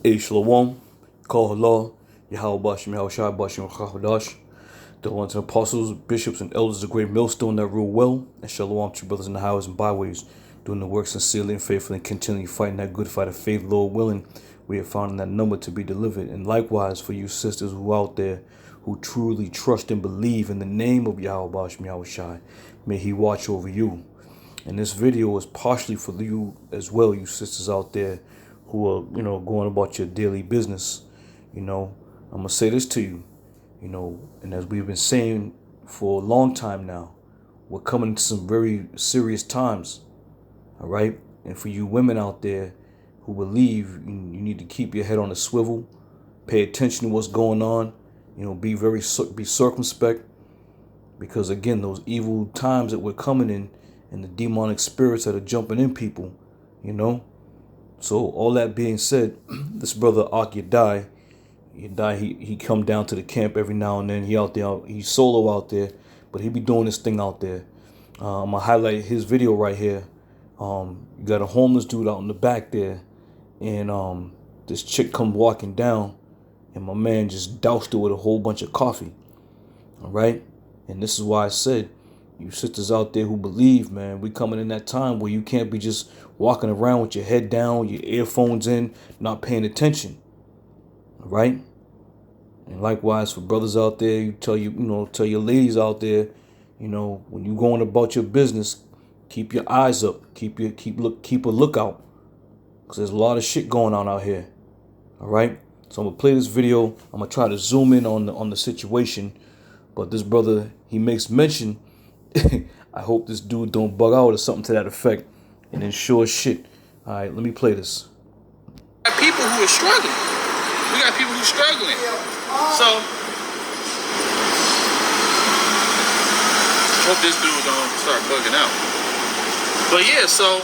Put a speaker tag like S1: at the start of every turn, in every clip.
S1: Hey, Shalom, Kol Halal, Yahweh Bashim, Yahweh Shai Bashim, Chachadash, the ones and apostles, bishops, and elders of the great millstone that rule well, and Shalom to brothers in the highways and byways, doing the work sincerely and faithfully, and continually fighting that good fight of faith, Lord willing. We have found that number to be delivered. And likewise for you sisters who out there who truly trust and believe in the name of Yahweh Bashim, Yahweh Shai, may He watch over you. And this video is partially for you as well, you sisters out there who are, going about your daily business. I'm going to say this to you, and as we've been saying for a long time now, we're coming into some very serious times, all right? And for you women out there who believe, you need to keep your head on a swivel, pay attention to what's going on, be circumspect, because again, those evil times that we're coming in and the demonic spirits that are jumping in people, So all that being said, this brother Ak Yadai, he come down to the camp every now and then. He out there, he's solo out there, but he be doing this thing out there. I'm gonna highlight his video right here. You got a homeless dude out in the back there, and this chick come walking down, and my man just doused her with a whole bunch of coffee. All right, and this is why I said, you sisters out there who believe, man, we coming in that time where you can't be just walking around with your head down, your earphones in, not paying attention. All right? And likewise for brothers out there, tell your ladies out there, when you going about your business, keep your eyes up, keep a lookout, because there's a lot of shit going on out here. All right? So I'm gonna play this video. I'm gonna try to zoom in on the situation, but this brother, he makes mention. I hope this dude don't bug out or something to that effect. And then sure shit. All right, let me play this.
S2: People who are struggling. We got people who are struggling. So, hope this dude don't start bugging out. But yeah, so,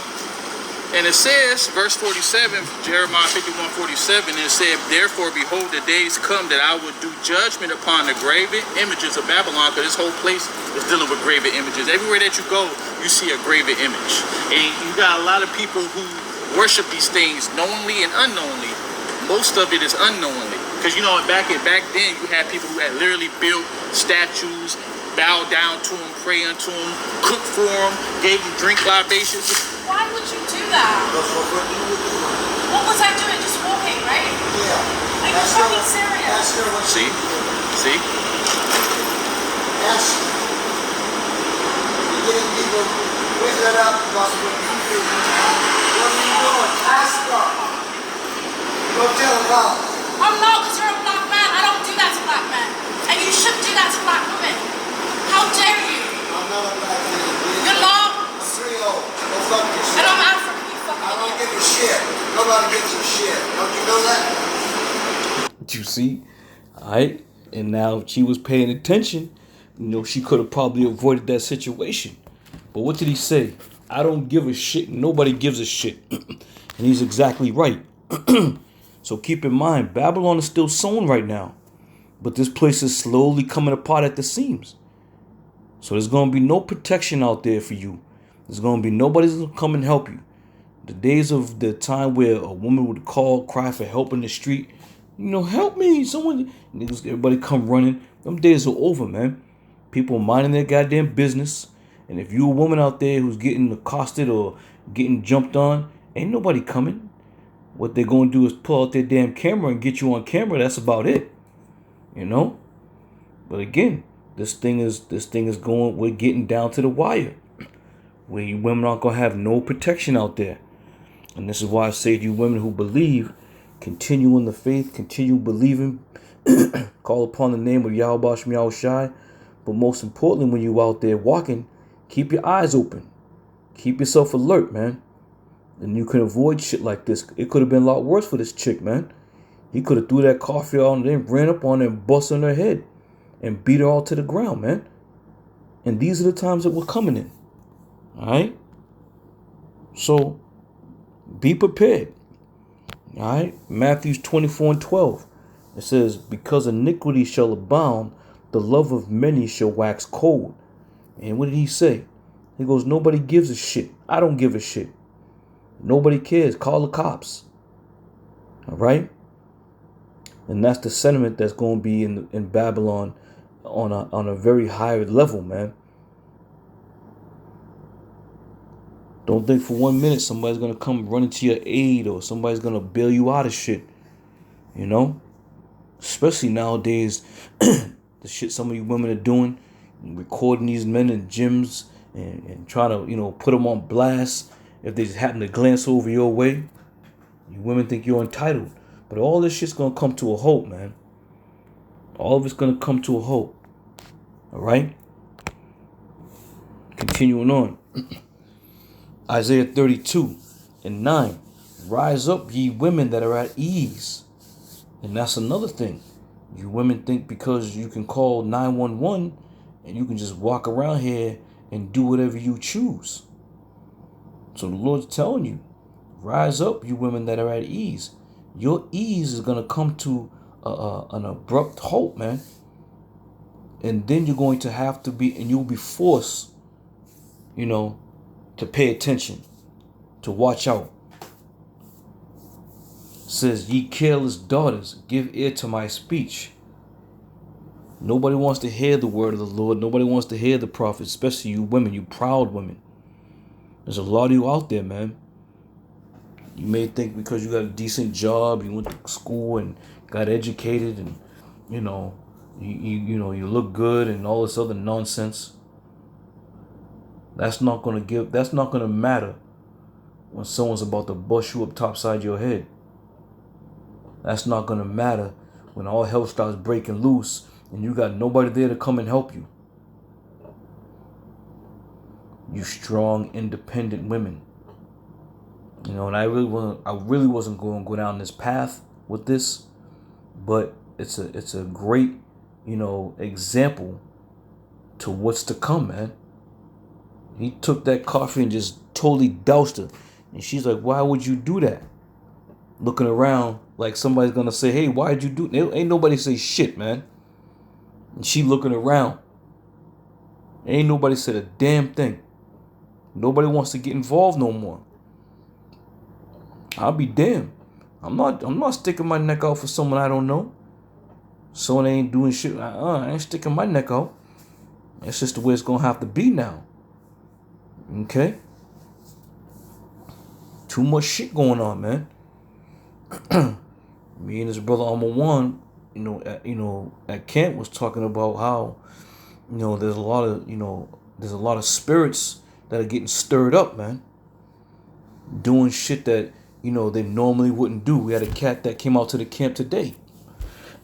S2: and it says, verse 47, Jeremiah 51:47, it said, therefore, behold, the days come that I will do judgment upon the graven images of Babylon, because this whole place is dealing with graven images. Everywhere that you go, you see a graven image. And you got a lot of people who worship these things knowingly and unknowingly. Most of it is unknowingly. Because, back then, you had people who had literally built statues, bowed down to them, pray unto them, cooked for them, gave them drink libations.
S3: Why would you do that? What was I doing? Just walking, right?
S4: Yeah.
S3: Like, you're fucking serious.
S2: See?
S4: Yes. You're getting people with that up, what are you doing? Ask God. Go tell God.
S3: I'm not, because you're a black man. I don't do that to black men. And you shouldn't do that to black women. How dare you?
S4: I'm not a black man.
S3: You're not.
S4: I'm 3-0. Go fuck yourself.
S3: And I'm African, you fucking
S4: I don't
S3: idiot.
S4: give a shit. Nobody gives a shit. Don't you know that?
S1: You see? All right. And now if she was paying attention, she could have probably avoided that situation. But what did he say? I don't give a shit. Nobody gives a shit. And he's exactly right. So keep in mind, Babylon is still sown right now. But this place is slowly coming apart at the seams. So there's going to be no protection out there for you. There's going to be nobody's going to come and help you. The days of the time where a woman would cry for help in the street, help me, someone, niggas, everybody come running. Them days are over, man. People minding their goddamn business. And if you a woman out there who's getting accosted or getting jumped on, ain't nobody coming. What they're going to do is pull out their damn camera and get you on camera. That's about it. But again, this thing is going, we're getting down to the wire, where you women aren't going to have no protection out there. And this is why I say to you women who believe, continue in the faith, continue believing, call upon the name of Yahweh Bashim Yahweh Shai. But most importantly, when you out there walking, keep your eyes open. Keep yourself alert, man. And you can avoid shit like this. It could have been a lot worse for this chick, man. He could have threw that coffee on and then ran up on her and bust on her head and beat her all to the ground, man. And these are the times that we're coming in. All right? So, be prepared. All right? Matthew 24:12. It says, because iniquity shall abound, the love of many shall wax cold. And what did he say? He goes, nobody gives a shit. I don't give a shit. Nobody cares. Call the cops. All right? And that's the sentiment that's going to be in Babylon on a very high level, man. Don't think for 1 minute somebody's going to come running to your aid or somebody's going to bail you out of shit. You know? Especially nowadays, the shit some of you women are doing, recording these men in gyms and trying to, put them on blast if they just happen to glance over your way. You women think you're entitled. But all this shit's going to come to a halt, man. All of it's going to come to a halt. All right? Continuing on. Isaiah 32:9. Rise up, ye women that are at ease. And that's another thing. You women think because you can call 911 and you can just walk around here and do whatever you choose. So the Lord's telling you, rise up, you women that are at ease. Your ease is going to come to an abrupt halt, man. And then you're going to have to be, and you'll be forced, to pay attention, to watch out. It says, ye careless daughters, give ear to my speech. Nobody wants to hear the word of the Lord. Nobody wants to hear the prophet, especially you women, you proud women. There's a lot of you out there, man. You may think because you got a decent job, you went to school and got educated, and you look good and all this other nonsense. That's not gonna matter when someone's about to bust you up topside your head. That's not gonna matter when all hell starts breaking loose and you got nobody there to come and help you. You strong, independent women. And I really wasn't going to go down this path with this, but it's a great, example to what's to come, man. He took that coffee and just totally doused her. And she's like, why would you do that? Looking around like somebody's going to say, hey, why'd you do that? Ain't nobody say shit, man. And she looking around. Ain't nobody said a damn thing. Nobody wants to get involved no more. I'll be damned. I'm not sticking my neck out for someone I don't know. Someone ain't doing shit. I ain't sticking my neck out. That's just the way it's gonna have to be now. Okay? Too much shit going on, man. Me and his brother Alma at camp was talking about how, there's a lot of spirits that are getting stirred up, man. Doing shit that, they normally wouldn't do. We had a cat that came out to the camp today.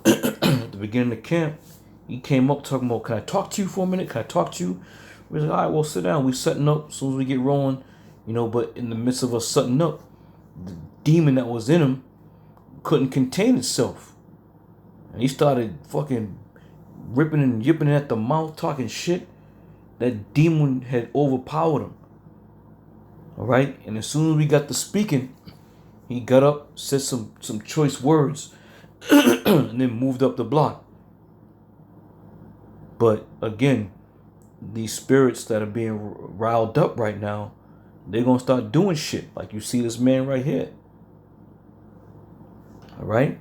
S1: At the beginning of camp, he came up talking about, can I talk to you for a minute? Can I talk to you? We was like, all right, well, sit down. We setting up as soon as we get rolling, but in the midst of us setting up, the demon that was in him couldn't contain itself. And he started fucking ripping and yipping at the mouth, talking shit. That demon had overpowered him. All right? And as soon as we got to speaking, he got up, said some choice words, and then moved up the block. But again, these spirits that are being riled up right now, they're going to start doing shit. Like you see this man right here. All right?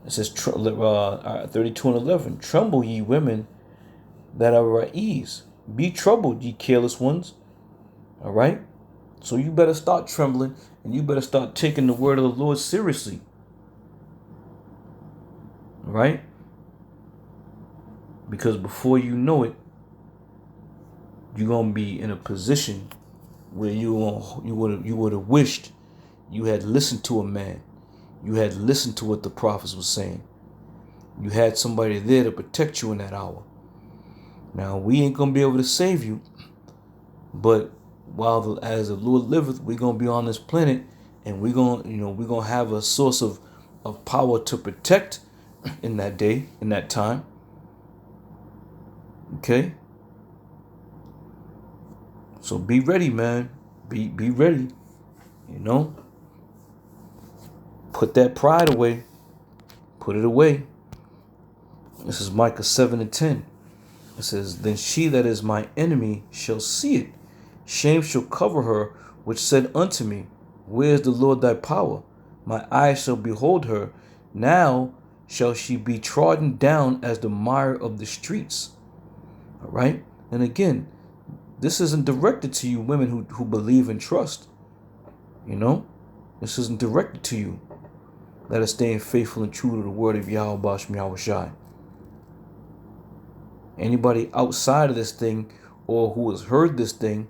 S1: It says 32:11, tremble ye women that are at ease. Be troubled, ye careless ones. All right? So you better start trembling and you better start taking the word of the Lord seriously. All right? Because before you know it, you're going to be in a position where you would have wished you had listened to a man. You had listened to what the prophets were saying. You had somebody there to protect you in that hour. Now, we ain't going to be able to save you, but as the Lord liveth, we're going to be on this planet, and we're going to have a source of power to protect in that day, in that time. Okay? So be ready, man. Be ready. Put that pride away. Put it away. This is Micah 7:10. It says, then she that is my enemy shall see it. Shame shall cover her, which said unto me, where is the Lord thy power? My eyes shall behold her. Now shall she be trodden down as the mire of the streets. All right? And again, this isn't directed to you women who believe and trust. You know? This isn't directed to you that are staying faithful and true to the word of Yahweh Bashem Yahweh Shai. Anybody outside of this thing or who has heard this thing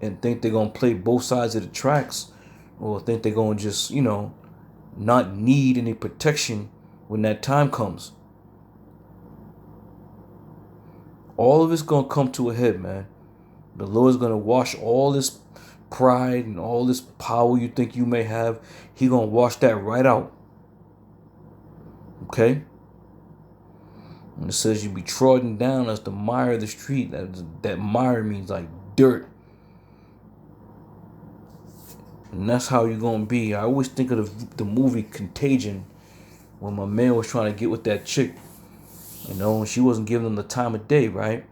S1: and think they're going to play both sides of the tracks or think they're going to just, not need any protection when that time comes. All of it's going to come to a head, man. The Lord's going to wash all this pride and all this power you think you may have. He going to wash that right out. Okay? And it says you be trodden down as the mire of the street. That mire means like dirt. And that's how you're going to be. I always think of the movie Contagion when my man was trying to get with that chick. And she wasn't giving him the time of day, right?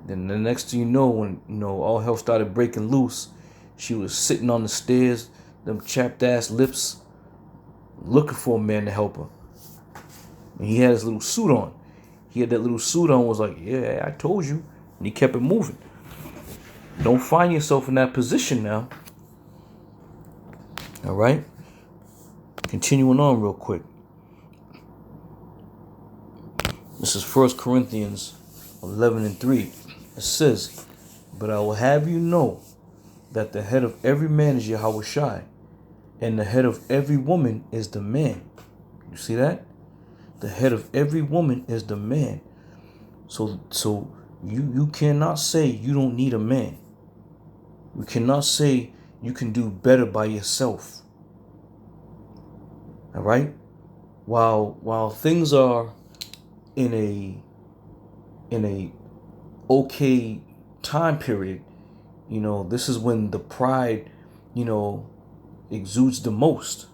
S1: Then the next thing you know, when, all hell started breaking loose, she was sitting on the stairs, them chapped ass lips, looking for a man to help her. And he had his little suit on. He had that little suit on, was like, yeah, I told you. And he kept it moving. Don't find yourself in that position now. All right? Continuing on real quick. This is 1 Corinthians 11:3. It says, but I will have you know that the head of every man is Yahweh Shai, and the head of every woman is the man. You see that? The head of every woman is the man. So you cannot say you don't need a man. You cannot say you can do better by yourself. All right? While things are in a okay time period, this is when the pride, exudes the most.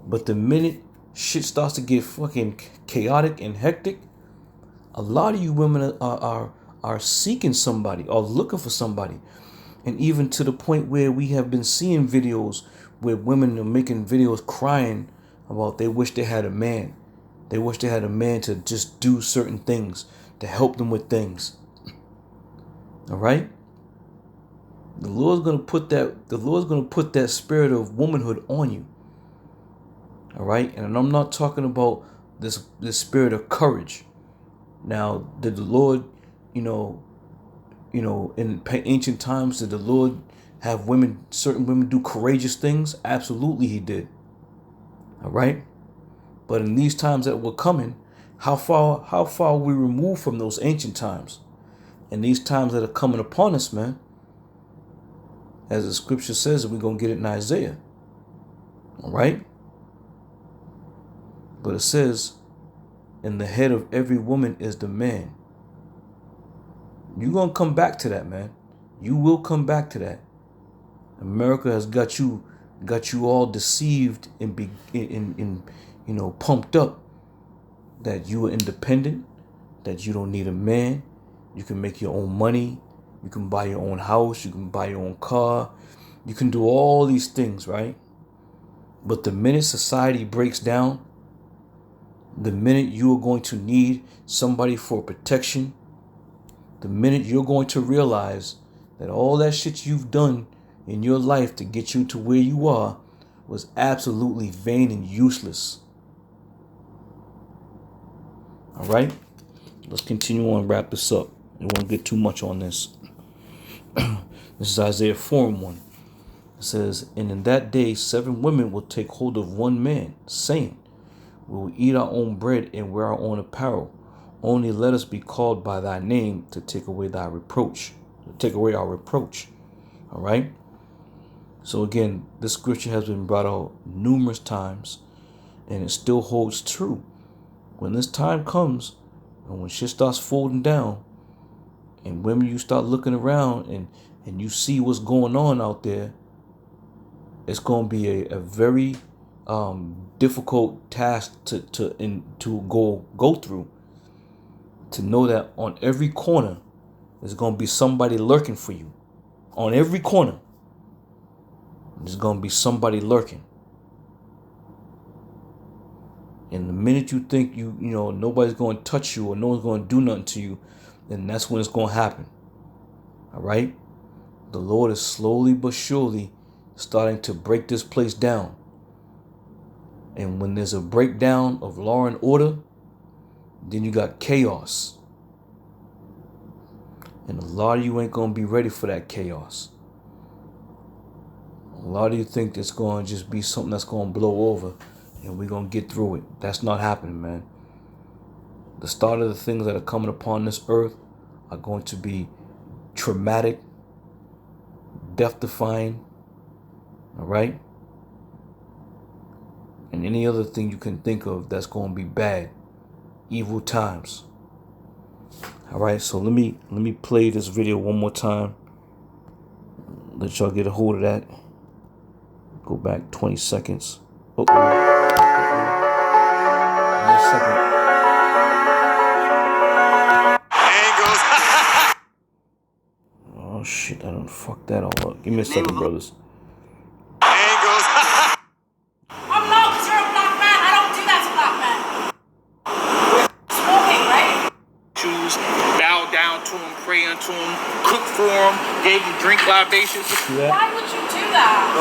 S1: But the minute shit starts to get fucking chaotic and hectic, a lot of you women are seeking somebody or looking for somebody. And even to the point where we have been seeing videos where women are making videos crying about they wish they had a man. They wish they had a man to just do certain things, to help them with things. All right? The Lord's gonna put that spirit of womanhood on you. All right? And I'm not talking about this spirit of courage. Now, did the Lord, in ancient times, did the Lord have certain women do courageous things? Absolutely he did. All right? But in these times that were coming, how far we removed from those ancient times? And these times that are coming upon us, man, as the scripture says, we're going to get it in Isaiah. All right? But it says, and the head of every woman is the man. You're going to come back to that, man. You will come back to that. America has got you all deceived and pumped up that you are independent, that you don't need a man. You can make your own money. You can buy your own house. You can buy your own car. You can do all these things, right? But the minute society breaks down, the minute you are going to need somebody for protection, the minute you're going to realize that all that shit you've done in your life to get you to where you are was absolutely vain and useless. All right? Let's continue on and wrap this up. I won't get too much on this. This is Isaiah 4:1. It says, and in that day 7 women will take hold of one man, saying, we will eat our own bread and wear our own apparel. Only let us be called by thy name to take away our reproach. All right? So again, this scripture has been brought out numerous times, and it still holds true. When this time comes, and when shit starts folding down, and when you start looking around and you see what's going on out there, it's going to be a very difficult task to go through. To know that on every corner there's going to be somebody lurking for you. On every corner there's going to be somebody lurking. And the minute you think nobody's going to touch you or no one's going to do nothing to you, then that's when it's going to happen. All right? The Lord is slowly but surely starting to break this place down. And when there's a breakdown of law and order, then you got chaos. And a lot of you ain't going to be ready for that chaos. A lot of you think it's going to just be something that's going to blow over and we're going to get through it. That's not happening, man. The start of the things that are coming upon this earth are going to be traumatic, death-defying, all right? And any other thing you can think of that's going to be bad, evil times. All right, so let me play this video one more time. Let y'all get a hold of that. Go back 20 seconds. One second. Oh shit, I done fucked that all up. Give me a second, brothers.
S3: I'm not, because you're a black man. I don't do that to black men. Smoking, right?
S2: Choose, bow down to him, pray unto him, cook for him, gave him drink libations.
S3: Why would you do that?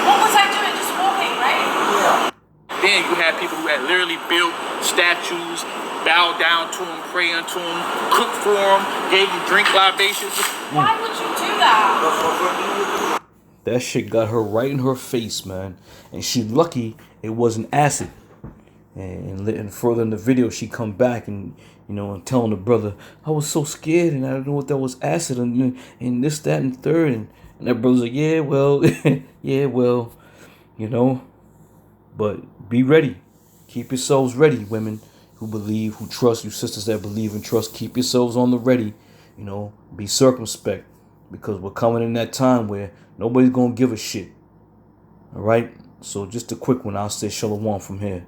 S3: What was I doing? Just smoking, right?
S4: Yeah.
S2: Then you have people who had literally built statues, bow down to him, pray unto him, cook for him, gave him drink libations.
S3: Why would you do that?
S1: That shit got her right in her face, man. And she's lucky it wasn't acid. And further in the video, she come back and and telling the brother, I was so scared and I don't know what that was, acid and this, that, and third. And that brother's like, yeah, well, yeah, well, But be ready. Keep yourselves ready, women who believe, who trust, you sisters that believe and trust. Keep yourselves on the ready. Be circumspect, because we're coming in that time where nobody's going to give a shit. All right? So just a quick one. I'll say shalom from here.